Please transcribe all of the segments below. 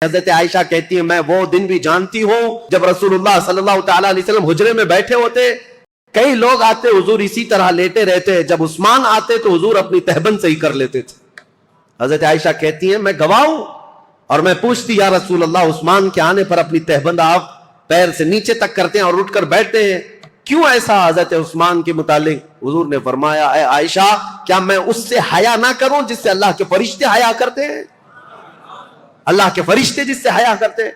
حضرت عائشہ کہتی ہیں میں وہ دن بھی جانتی ہوں جب رسول اللہ صلی اللہ تعالی علیہ وسلم حجرے میں بیٹھے ہوتے، کئی لوگ آتے، حضور اسی طرح لیٹے رہتے، جب عثمان آتے تو حضور اپنی تہبند صحیح کر لیتے تھے۔ حضرت عائشہ کہتی ہیں میں گواہ ہوں، اور میں پوچھتی یا رسول اللہ عثمان کے آنے پر اپنی تہبند آپ پیر سے نیچے تک کرتے ہیں اور اٹھ کر بیٹھتے ہیں، کیوں ایسا؟ حضرت عثمان کے متعلق حضور نے فرمایا اے عائشہ کیا میں اس سے حیا نہ کروں جس سے اللہ کے فرشتے حیا کرتے ہیں؟ اللہ کے فرشتے جس سے حیا کرتے ہیں۔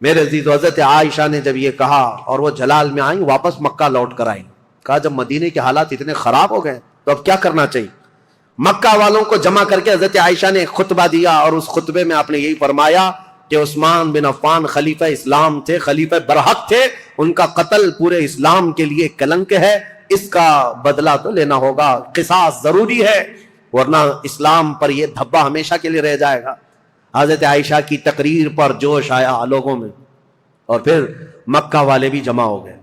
میرے عزیز، حضرت عائشہ نے جب یہ کہا اور وہ جلال میں آئیں، واپس مکہ لوٹ کر آئیں، کہا جب مدینے کے حالات اتنے خراب ہو گئے تو اب کیا کرنا چاہیے؟ مکہ والوں کو جمع کر کے حضرت عائشہ نے ایک خطبہ دیا، اور اس خطبے میں آپ نے یہی فرمایا کہ عثمان بن عفان خلیفہ اسلام تھے، خلیفہ برحق تھے، ان کا قتل پورے اسلام کے لیے کلنک ہے، اس کا بدلہ تو لینا ہوگا، قصاص ضروری ہے، ورنہ اسلام پر یہ دھبا ہمیشہ کے لیے رہ جائے گا۔ حضرت عائشہ کی تقریر پر جوش آیا لوگوں میں، اور پھر مکہ والے بھی جمع ہو گئے۔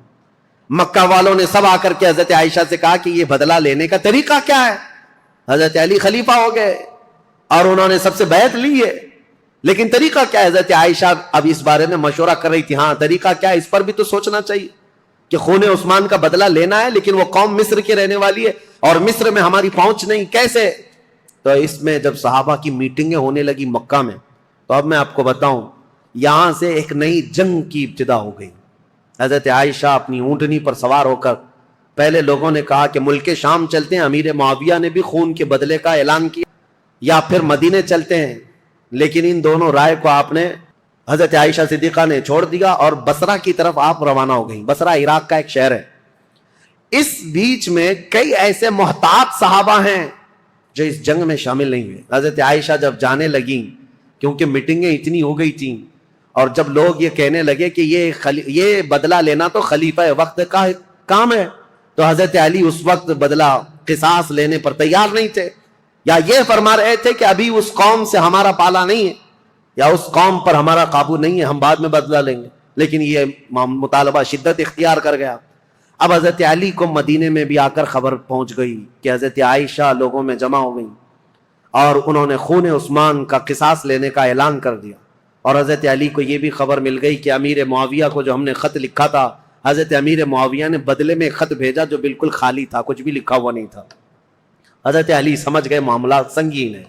مکہ والوں نے سب آ کر کے حضرت عائشہ سے کہا کہ یہ بدلہ لینے کا طریقہ کیا ہے؟ حضرت علی خلیفہ ہو گئے اور انہوں نے سب سے بیعت لی ہے، لیکن طریقہ کیا ہے؟ حضرت عائشہ اب اس بارے میں مشورہ کر رہی تھی، ہاں طریقہ کیا ہے اس پر بھی تو سوچنا چاہیے کہ خون عثمان کا بدلہ لینا ہے، لیکن وہ قوم مصر کی رہنے والی ہے اور مصر میں ہماری پہنچ نہیں، کیسے؟ تو اس میں جب صحابہ کی میٹنگیں ہونے لگی مکہ میں، تو اب میں آپ کو بتاؤں یہاں سے ایک نئی جنگ کی ابتدا ہو گئی۔ حضرت عائشہ اپنی اونٹنی پر سوار ہو کر، پہلے لوگوں نے کہا کہ ملک شام چلتے ہیں، امیر معاویہ نے بھی خون کے بدلے کا اعلان کیا، یا پھر مدینے چلتے ہیں، لیکن ان دونوں رائے کو آپ نے، حضرت عائشہ صدیقہ نے چھوڑ دیا اور بصرہ کی طرف آپ روانہ ہو گئیں۔ بصرہ عراق کا ایک شہر ہے۔ اس بیچ میں کئی ایسے محتاط صحابہ ہیں جو اس جنگ میں شامل نہیں ہوئے۔ حضرت عائشہ جب جانے لگیں، کیونکہ میٹنگیں اتنی ہو گئی تھیں، اور جب لوگ یہ کہنے لگے کہ یہ بدلہ لینا تو خلیفہ وقت کا کام ہے، تو حضرت علی اس وقت بدلہ قصاص لینے پر تیار نہیں تھے، یا یہ فرما رہے تھے کہ ابھی اس قوم سے ہمارا پالا نہیں ہے، یا اس قوم پر ہمارا قابو نہیں ہے، ہم بعد میں بدلہ لیں گے، لیکن یہ مطالبہ شدت اختیار کر گیا۔ اب حضرت علی کو مدینے میں بھی آ کر خبر پہنچ گئی کہ حضرت عائشہ لوگوں میں جمع ہو گئی، اور انہوں نے خون عثمان کا قصاص لینے کا اعلان کر دیا، اور حضرت علی کو یہ بھی خبر مل گئی کہ امیر معاویہ کو جو ہم نے خط لکھا تھا، حضرت امیر معاویہ نے بدلے میں خط بھیجا جو بالکل خالی تھا، کچھ بھی لکھا ہوا نہیں تھا۔ حضرت علی سمجھ گئے معاملات سنگین ہے،